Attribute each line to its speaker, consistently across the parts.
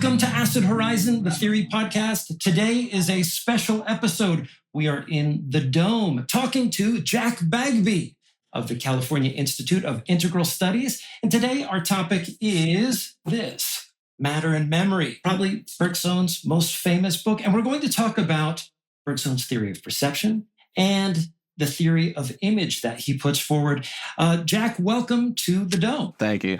Speaker 1: Welcome to Acid Horizon, the Theory Podcast. Today is a special episode. We are in the Dome talking to Jack Bagby of the California Institute of Integral Studies. And today our topic is this, Matter and Memory, probably Bergson's most famous book. And we're going to talk about Bergson's theory of perception and the theory of image that he puts forward. Jack, welcome to the Dome.
Speaker 2: Thank you.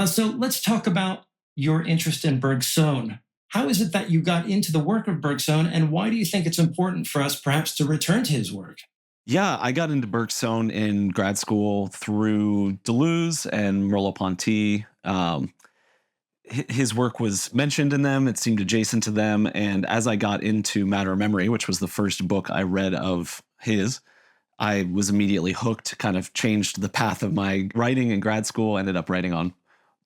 Speaker 1: So let's talk about your interest in Bergson. How is it that you got into the work of Bergson, and why do you think it's important for us perhaps to return to his work?
Speaker 2: Yeah, I got into Bergson in grad school through Deleuze and Merleau-Ponty. His work was mentioned in them. It seemed adjacent to them. And as I got into Matter and Memory, which was the first book I read of his, I was immediately hooked, kind of changed the path of my writing in grad school, ended up writing on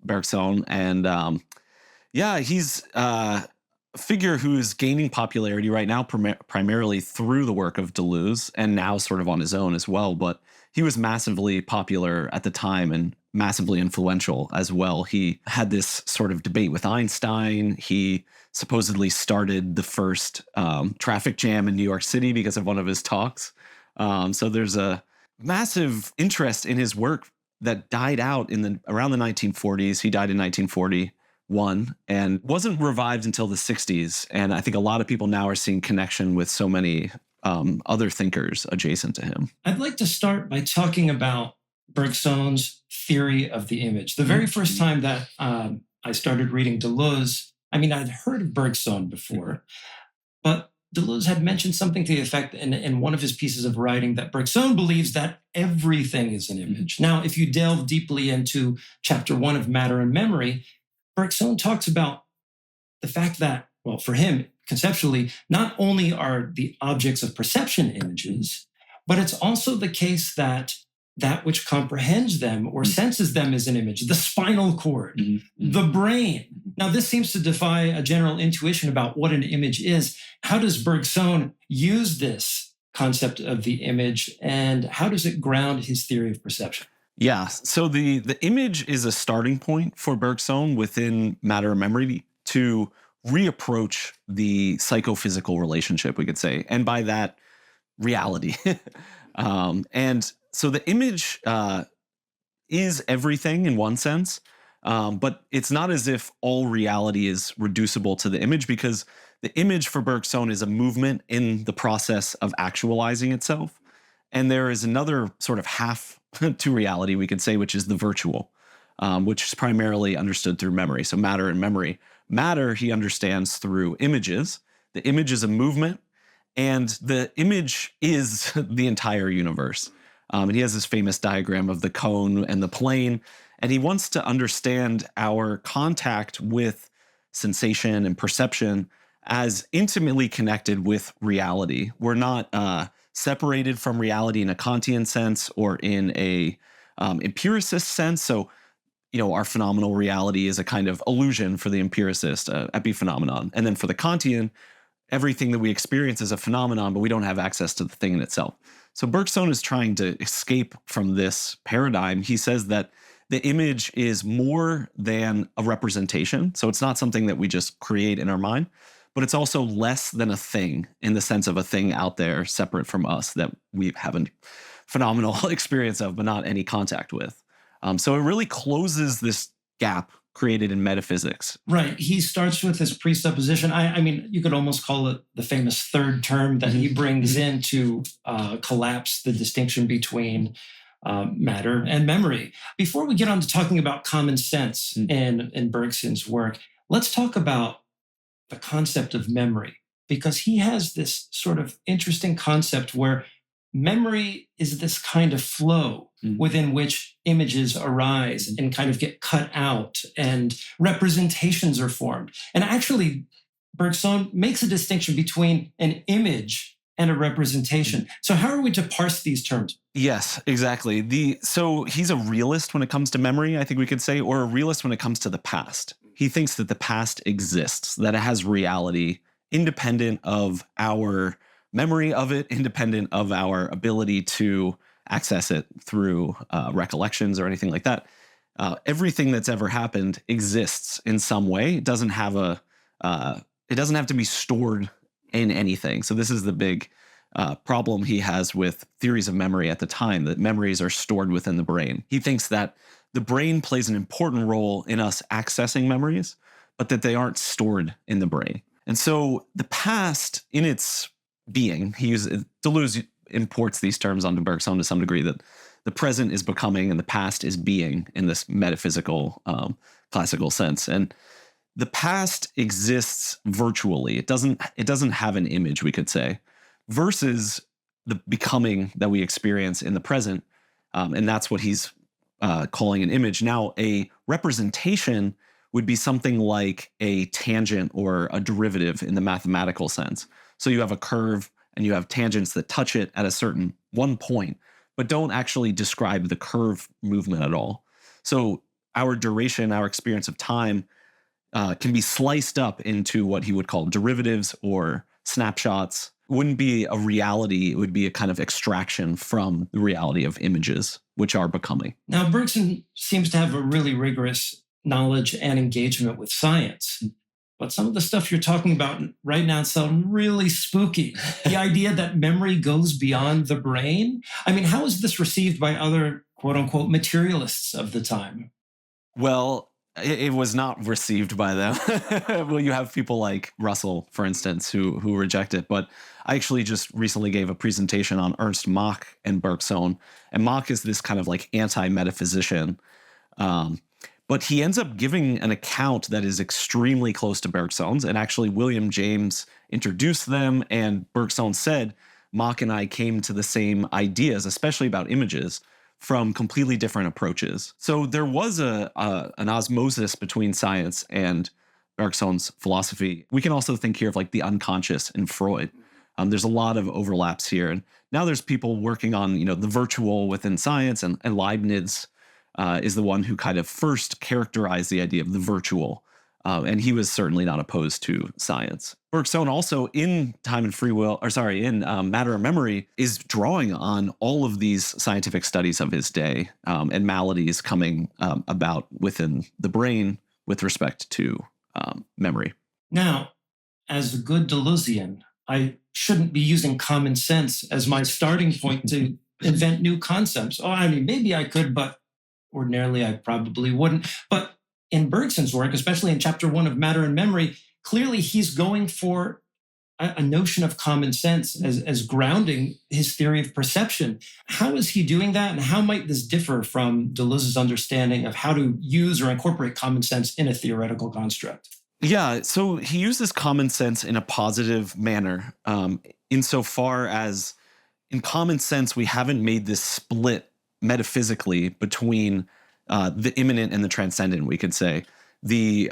Speaker 2: Bergson. And he's a figure who's gaining popularity right now, primarily through the work of Deleuze and now sort of on his own as well. But he was massively popular at the time and massively influential as well. He had this sort of debate with Einstein. He supposedly started the first traffic jam in New York City because of one of his talks. So there's a massive interest in his work that died out around the 1940s. He died in 1941 and wasn't revived until the 60s. And I think a lot of people now are seeing connection with so many other thinkers adjacent to him.
Speaker 1: I'd like to start by talking about Bergson's theory of the image. The very first time that I started reading Deleuze, I'd heard of Bergson before, but Deleuze had mentioned something to the effect in one of his pieces of writing that Bergson believes that everything is an image. Now, if you delve deeply into chapter 1 of Matter and Memory, Bergson talks about the fact that, well, for him, conceptually, not only are the objects of perception images, but it's also the case that which comprehends them or senses them as an image, the spinal cord, the brain. Now, this seems to defy a general intuition about what an image is. How does Bergson use this concept of the image, and how does it ground his theory of perception?
Speaker 2: Yeah, so the image is a starting point for Bergson within Matter and Memory to reapproach the psychophysical relationship, we could say, and by that, reality. And so the image is everything in one sense, but it's not as if all reality is reducible to the image, because the image for Bergson is a movement in the process of actualizing itself. And there is another sort of half to reality, we could say, which is the virtual, which is primarily understood through memory. So matter and memory. Matter, he understands through images. The image is a movement, and the image is the entire universe. And he has this famous diagram of the cone and the plane, and he wants to understand our contact with sensation and perception as intimately connected with reality. We're not separated from reality in a Kantian sense or in a empiricist sense. So, our phenomenal reality is a kind of illusion for the empiricist, epiphenomenon. And then for the Kantian, everything that we experience is a phenomenon, but we don't have access to the thing in itself. So Bergson is trying to escape from this paradigm. He says that the image is more than a representation. So it's not something that we just create in our mind, but it's also less than a thing in the sense of a thing out there separate from us that we have a phenomenal experience of, but not any contact with. So it really closes this gap created in metaphysics.
Speaker 1: Right. He starts with this presupposition. You could almost call it the famous third term that he brings in to collapse the distinction between matter and memory. Before we get on to talking about common sense in Bergson's work, let's talk about the concept of memory, because he has this sort of interesting concept where memory is this kind of flow within which images arise and kind of get cut out and representations are formed. And actually, Bergson makes a distinction between an image and a representation. So how are we to parse these terms?
Speaker 2: Yes, exactly. So he's a realist when it comes to memory, I think we could say, or a realist when it comes to the past. He thinks that the past exists, that it has reality independent of our memory of it, independent of our ability to access it through recollections or anything like that. everything that's ever happened exists in some way. It doesn't have it doesn't have to be stored in anything. So this is the big problem he has with theories of memory at the time, that memories are stored within the brain. He thinks that the brain plays an important role in us accessing memories, but that they aren't stored in the brain. And so the past in its being, Deleuze imports these terms onto Bergson to some degree, that the present is becoming and the past is being in this metaphysical, classical sense. And the past exists virtually. It doesn't have an image, we could say, versus the becoming that we experience in the present. And that's what he's calling an image. Now, a representation would be something like a tangent or a derivative in the mathematical sense. So you have a curve and you have tangents that touch it at a certain one point, but don't actually describe the curve movement at all. So our duration, our experience of time can be sliced up into what he would call derivatives or snapshots. It wouldn't be a reality. It would be a kind of extraction from the reality of images, which are becoming.
Speaker 1: Now, Bergson seems to have a really rigorous knowledge and engagement with science. But some of the stuff you're talking about right now sounds really spooky. The idea that memory goes beyond the brain. I mean, how is this received by other quote unquote materialists of the time?
Speaker 2: Well, it was not received by them. Well, you have people like Russell, for instance, who reject it. But I actually just recently gave a presentation on Ernst Mach and Bergson. And Mach is this kind of like anti-metaphysician. But he ends up giving an account that is extremely close to Bergson's. And actually, William James introduced them. And Bergson said, Mach and I came to the same ideas, especially about images, from completely different approaches. So there was an osmosis between science and Bergson's philosophy. We can also think here of like the unconscious in Freud. There's a lot of overlaps here. And now there's people working on, the virtual within science, and Leibniz is the one who kind of first characterized the idea of the virtual. And he was certainly not opposed to science. Bergson also in Time and Free Will, in Matter and Memory, is drawing on all of these scientific studies of his day and maladies coming about within the brain with respect to memory.
Speaker 1: Now, as a good Deleuzian, I shouldn't be using common sense as my starting point to invent new concepts. Oh, I mean, maybe I could, but ordinarily I probably wouldn't. But in Bergson's work, especially in chapter 1 of Matter and Memory, clearly he's going for a notion of common sense as grounding his theory of perception. How is he doing that? And how might this differ from Deleuze's understanding of how to use or incorporate common sense in a theoretical construct?
Speaker 2: Yeah, so he uses common sense in a positive manner, insofar as in common sense, we haven't made this split metaphysically between the immanent and the transcendent, we could say. The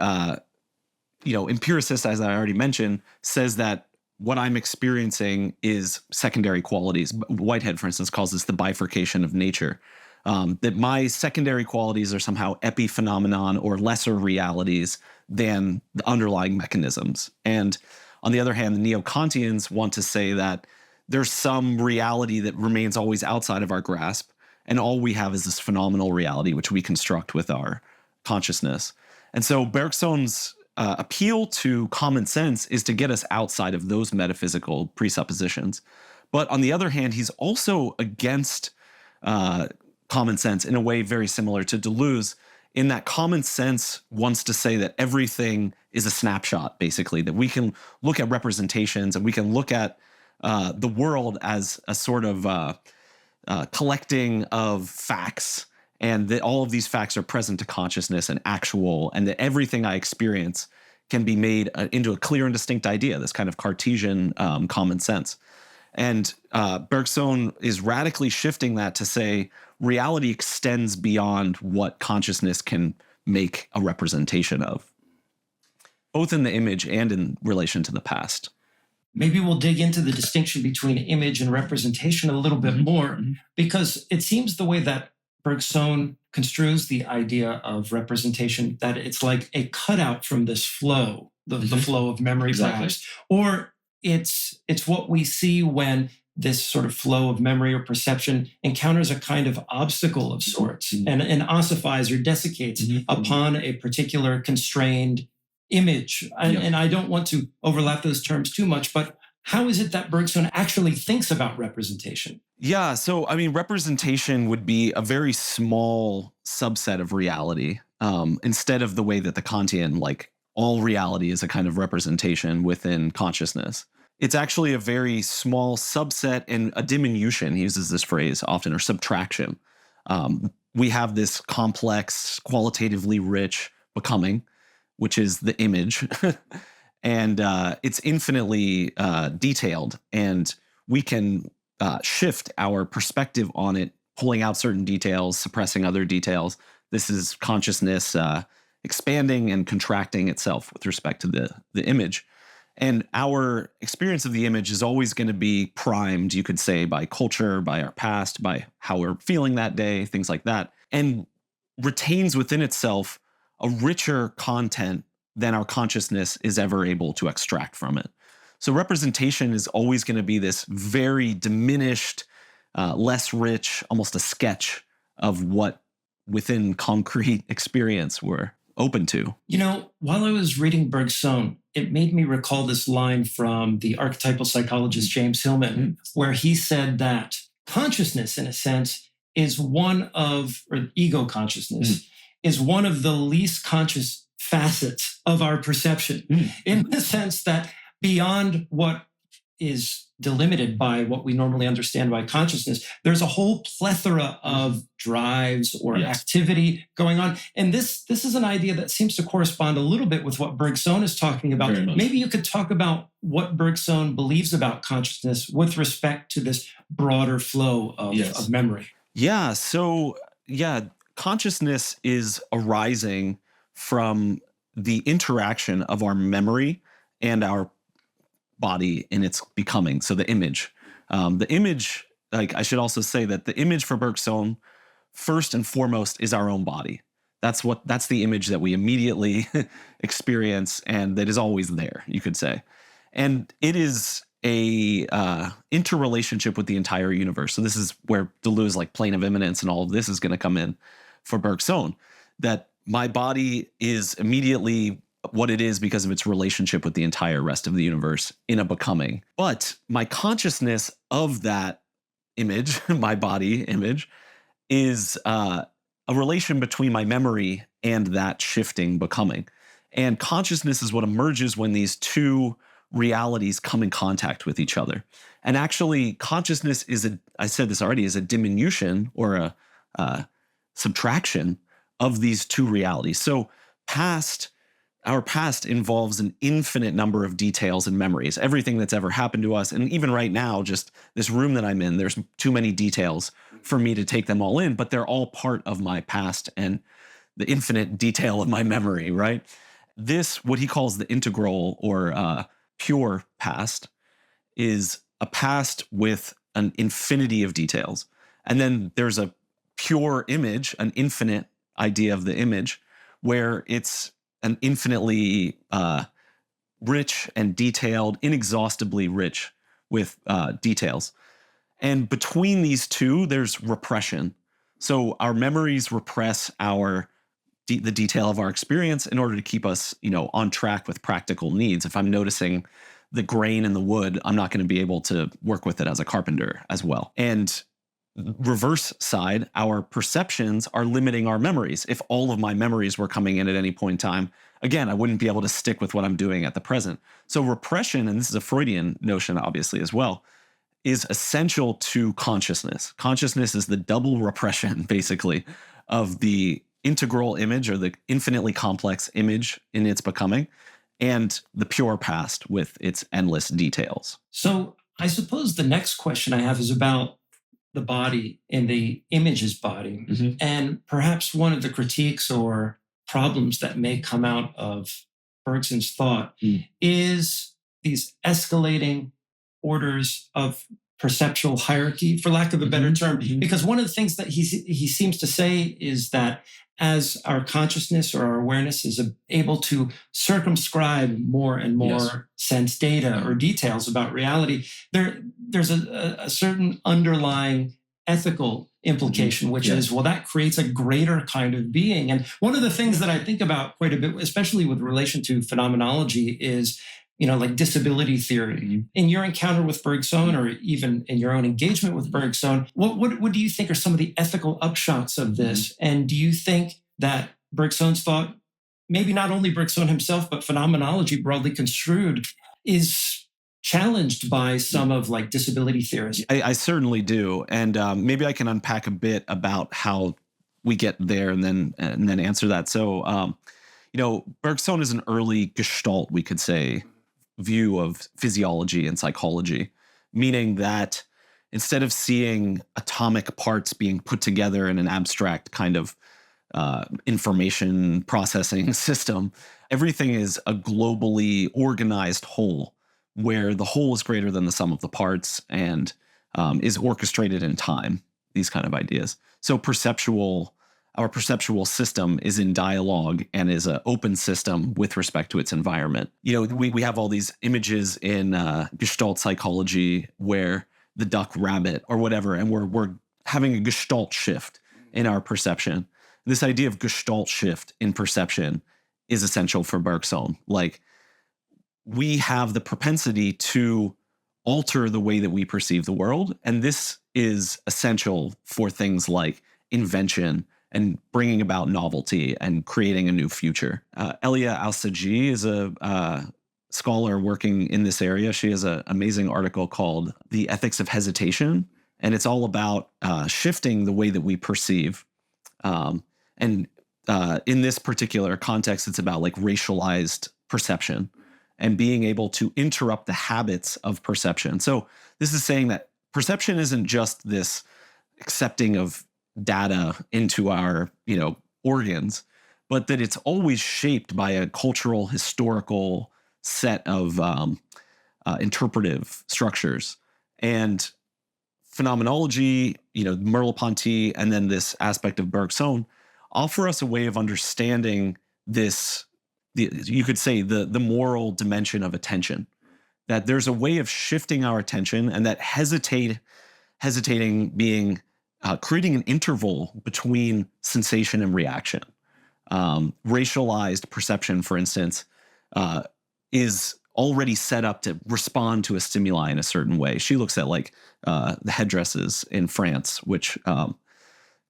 Speaker 2: empiricist, as I already mentioned, says that what I'm experiencing is secondary qualities. Whitehead, for instance, calls this the bifurcation of nature. That my secondary qualities are somehow epiphenomenon or lesser realities than the underlying mechanisms. And on the other hand, the Neo-Kantians want to say that there's some reality that remains always outside of our grasp, and all we have is this phenomenal reality which we construct with our consciousness. And so Bergson's appeal to common sense is to get us outside of those metaphysical presuppositions. But on the other hand, he's also against common sense in a way very similar to Deleuze, in that common sense wants to say that everything is a snapshot, basically, that we can look at representations and we can look at the world as a sort of collecting of facts, and that all of these facts are present to consciousness and actual, and that everything I experience can be made into a clear and distinct idea, this kind of Cartesian common sense. And Bergson is radically shifting that to say reality extends beyond what consciousness can make a representation of, both in the image and in relation to the past.
Speaker 1: Maybe we'll dig into the distinction between image and representation a little bit more, because it seems the way that Bergson construes the idea of representation, that it's like a cutout from this flow, the flow of memory, perhaps, or it's what we see when this sort of flow of memory or perception encounters a kind of obstacle of sorts and ossifies or desiccates upon a particular constrained image. And I don't want to overlap those terms too much, but how is it that Bergson actually thinks about representation?
Speaker 2: Yeah, so I mean, representation would be a very small subset of reality, instead of the way that the Kantian, like all reality is a kind of representation within consciousness. It's actually a very small subset and a diminution. He uses this phrase often, or subtraction. We have this complex, qualitatively rich becoming, which is the image, and it's infinitely detailed, and we can shift our perspective on it, pulling out certain details, suppressing other details. This is consciousness expanding and contracting itself with respect to the image. And our experience of the image is always going to be primed, you could say, by culture, by our past, by how we're feeling that day, things like that, and retains within itself a richer content than our consciousness is ever able to extract from it. So representation is always going to be this very diminished, less rich, almost a sketch of what within concrete experience we're open to.
Speaker 1: You know, while I was reading Bergson, it made me recall this line from the archetypal psychologist James Hillman, where he said that consciousness, in a sense, is one of, or ego consciousness, is one of the least conscious facets of our perception, in the sense that beyond what is delimited by what we normally understand by consciousness, there's a whole plethora of drives or activity going on. And this is an idea that seems to correspond a little bit with what Bergson is talking about. Maybe you could talk about what Bergson believes about consciousness with respect to this broader flow of memory.
Speaker 2: Yeah. So, consciousness is arising from the interaction of our memory and our body in its becoming. So the image, like I should also say that the image for Bergson, first and foremost, is our own body. That's the image that we immediately experience, and that is always there, you could say. And it is a interrelationship with the entire universe. So this is where Deleuze, like plane of immanence and all of this, is going to come in for Bergson, that my body is immediately what it is because of its relationship with the entire rest of the universe in a becoming. But my consciousness of that image, my body image, is a relation between my memory and that shifting becoming. And consciousness is what emerges when these two realities come in contact with each other. And actually, consciousness I said this already, is a diminution or a subtraction of these two realities. So our past involves an infinite number of details and memories, everything that's ever happened to us. And even right now, just this room that I'm in, there's too many details for me to take them all in, but they're all part of my past and the infinite detail of my memory, right? This, what he calls the integral or pure past, is a past with an infinity of details. And then there's a pure image, an infinite idea of the image, where it's an infinitely rich and detailed, inexhaustibly rich with details. And between these two, there's repression. So our memories repress the detail of our experience in order to keep us, on track with practical needs. If I'm noticing the grain in the wood, I'm not going to be able to work with it as a carpenter as well. And reverse side, our perceptions are limiting our memories. If all of my memories were coming in at any point in time, again, I wouldn't be able to stick with what I'm doing at the present. So repression, and this is a Freudian notion, obviously, as well, is essential to consciousness. Consciousness is the double repression, basically, of the integral image or the infinitely complex image in its becoming and the pure past with its endless details.
Speaker 1: So I suppose the next question I have is about the body and the image's body. And perhaps one of the critiques or problems that may come out of Bergson's thought is these escalating orders of perceptual hierarchy, for lack of a better term. Because one of the things that he seems to say is that as our consciousness or our awareness is able to circumscribe more and more sense data or details about reality, there's a certain underlying ethical implication, which is, well, that creates a greater kind of being. And one of the things that I think about quite a bit, especially with relation to phenomenology, is like disability theory. In your encounter with Bergson, or even in your own engagement with Bergson, what do you think are some of the ethical upshots of this? And do you think that Bergson's thought, maybe not only Bergson himself, but phenomenology broadly construed, is challenged by some of like disability theorists?
Speaker 2: I certainly do. And maybe I can unpack a bit about how we get there and then answer that. So, Bergson is an early Gestalt, we could say, view of physiology and psychology, meaning that instead of seeing atomic parts being put together in an abstract kind of information processing system, everything is a globally organized whole, where the whole is greater than the sum of the parts and is orchestrated in time, these kind of ideas. So our perceptual system is in dialogue and is an open system with respect to its environment. We have all these images in Gestalt psychology where the duck rabbit or whatever, and we're having a Gestalt shift in our perception. This idea of Gestalt shift in perception is essential for Bergson. Like, we have the propensity to alter the way that we perceive the world. And this is essential for things like invention and bringing about novelty and creating a new future. Elia Al-Sajji is a scholar working in this area. She has an amazing article called The Ethics of Hesitation. And it's all about shifting the way that we perceive. In this particular context, it's about like racialized perception and being able to interrupt the habits of perception. So this is saying that perception isn't just this accepting of data into our, organs, but that it's always shaped by a cultural, historical set of interpretive structures. And phenomenology, Merleau-Ponty, and then this aspect of Bergson offer us a way of understanding this, you could say, the moral dimension of attention, that there's a way of shifting our attention, and that hesitating being creating an interval between sensation and reaction. Racialized perception, for instance, is already set up to respond to a stimuli in a certain way. She looks at like the headdresses in France, which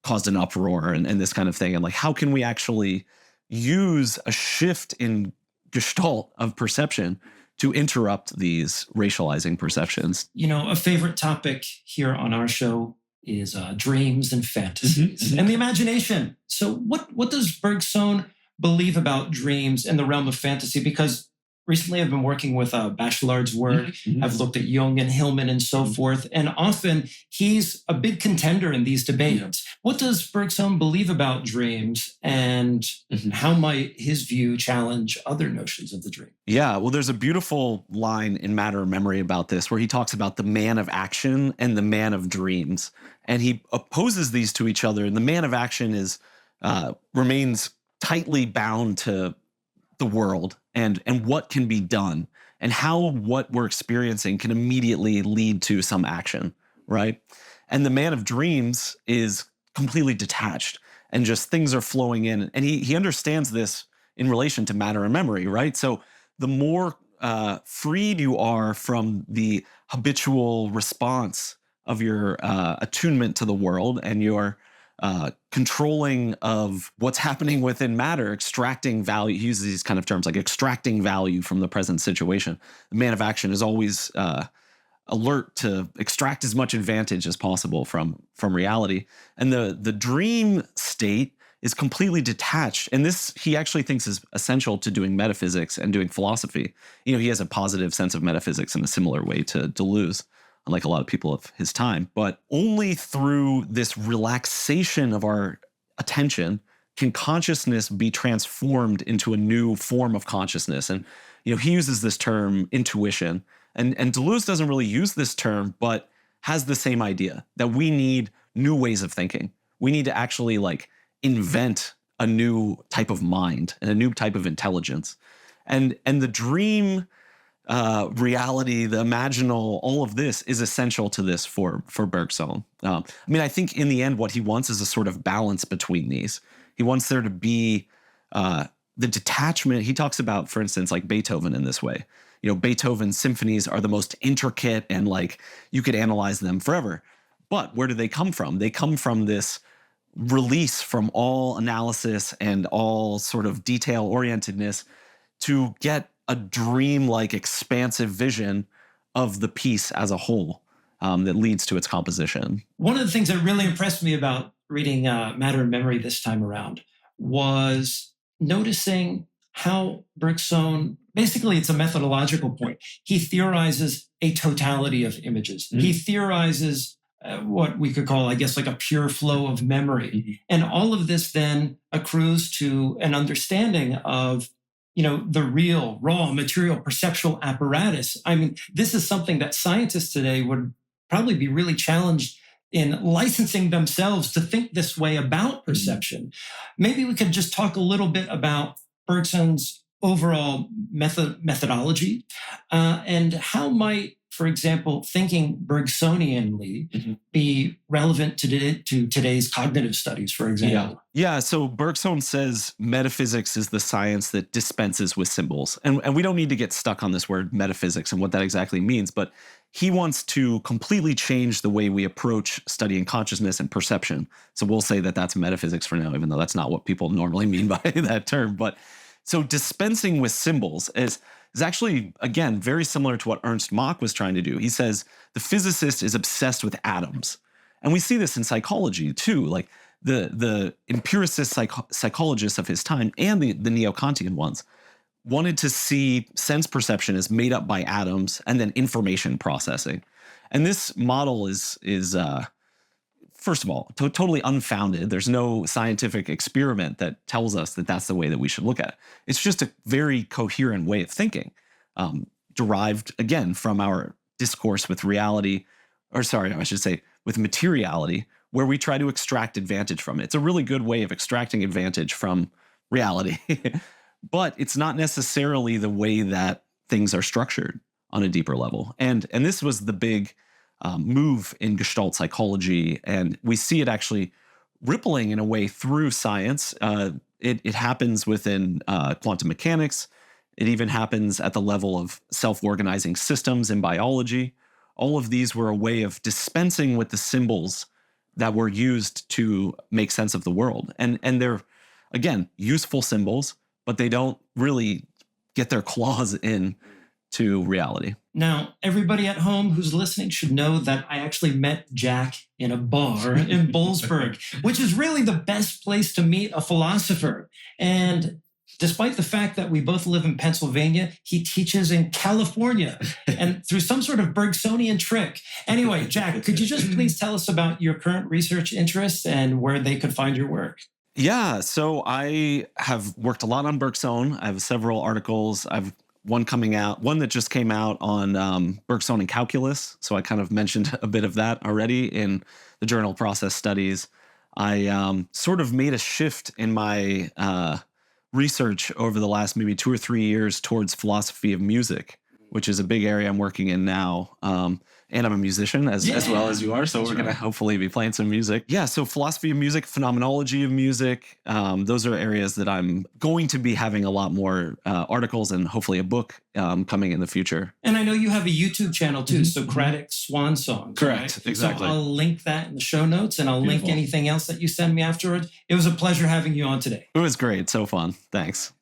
Speaker 2: caused an uproar and this kind of thing. And like, how can we actually use a shift in gestalt of perception to interrupt these racializing perceptions?
Speaker 1: A favorite topic here on our show is dreams and fantasies and the imagination. So what does Bergson believe about dreams in the realm of fantasy? Because recently I've been working with Bachelard's work. I've looked at Jung and Hillman and so forth. And often he's a big contender in these debates. What does Bergson believe about dreams, and how might his view challenge other notions of the dream?
Speaker 2: Yeah, well, there's a beautiful line in Matter of Memory about this, where he talks about the man of action and the man of dreams. And he opposes these to each other. And the man of action remains tightly bound to the world and what can be done, and how what we're experiencing can immediately lead to some action, right? And the man of dreams is completely detached, and just things are flowing in. And he understands this in relation to matter and memory, right? So the more freed you are from the habitual response of your attunement to the world and your controlling of what's happening within matter, extracting value. He uses these kind of terms like extracting value from the present situation. The man of action is always alert to extract as much advantage as possible from reality. And the dream state is completely detached. And this, he actually thinks, is essential to doing metaphysics and doing philosophy. He has a positive sense of metaphysics in a similar way to Deleuze, unlike a lot of people of his time. But only through this relaxation of our attention can consciousness be transformed into a new form of consciousness. And he uses this term intuition. And Deleuze doesn't really use this term, but has the same idea, that we need new ways of thinking. We need to actually like invent a new type of mind and a new type of intelligence. And the dream, reality, the imaginal, all of this is essential to this for Bergson. I mean, I think in the end, what he wants is a sort of balance between these. He wants there to be the detachment. He talks about, for instance, like Beethoven in this way. You know, Beethoven's symphonies are the most intricate and like you could analyze them forever. But where do they come from? They come from this release from all analysis and all sort of detail orientedness to get a dream-like expansive vision of the piece as a whole that leads to its composition.
Speaker 1: One of the things that really impressed me about reading Matter and Memory this time around was noticing how Bergson, basically it's a methodological point. He theorizes a totality of images. Mm-hmm. He theorizes what we could call, I guess, like a pure flow of memory. Mm-hmm. And all of this then accrues to an understanding of, you know, the real, raw, material, perceptual apparatus. I mean, this is something that scientists today would probably be really challenged in licensing themselves to think this way about perception. Maybe we could just talk a little bit about Bergson's overall methodology and how might, for example, thinking Bergsonianly be relevant to today's cognitive studies, for example.
Speaker 2: Yeah, so Bergson says metaphysics is the science that dispenses with symbols. And we don't need to get stuck on this word metaphysics and what that exactly means, but he wants to completely change the way we approach studying consciousness and perception. So we'll say that that's metaphysics for now, even though that's not what people normally mean by that term. But so dispensing with symbols is actually, again, very similar to what Ernst Mach was trying to do. He says the physicist is obsessed with atoms. And we see this in psychology too. Like the empiricist psychologists of his time and the neo-Kantian ones wanted to see sense perception as made up by atoms and then information processing. And this model is first of all, totally unfounded. There's no scientific experiment that tells us that that's the way that we should look at it. It's just a very coherent way of thinking, derived, again, from our discourse with reality, or sorry, I should say with materiality, where we try to extract advantage from it. It's a really good way of extracting advantage from reality. But it's not necessarily the way that things are structured on a deeper level. And this was the big move in Gestalt psychology, and we see it actually rippling in a way through science. It happens within quantum mechanics. It even happens at the level of self-organizing systems in biology. All of these were a way of dispensing with the symbols that were used to make sense of the world. And they're, again, useful symbols, but they don't really get their claws in to reality.
Speaker 1: Now, everybody at home who's listening should know that I actually met Jack in a bar in Bollesburg, which is really the best place to meet a philosopher. And despite the fact that we both live in Pennsylvania, he teaches in California and through some sort of Bergsonian trick. Anyway, Jack, could you just please tell us about your current research interests and where they could find your work?
Speaker 2: Yeah, so I have worked a lot on Bergson. I have several articles. I've one that just came out on Bergson and calculus. So I kind of mentioned a bit of that already in the journal Process Studies. I sort of made a shift in my research over the last maybe 2 or 3 years towards philosophy of music, which is a big area I'm working in now. And I'm a musician as well as you are. So we're going to hopefully be playing some music. Yeah. So philosophy of music, phenomenology of music. Those are areas that I'm going to be having a lot more articles and hopefully a book coming in the future.
Speaker 1: And I know you have a YouTube channel too, Socratic Swan Songs.
Speaker 2: Correct.
Speaker 1: Right?
Speaker 2: Exactly.
Speaker 1: So I'll link that in the show notes and I'll link anything else that you send me afterward. It was a pleasure having you on today.
Speaker 2: It was great. So fun. Thanks.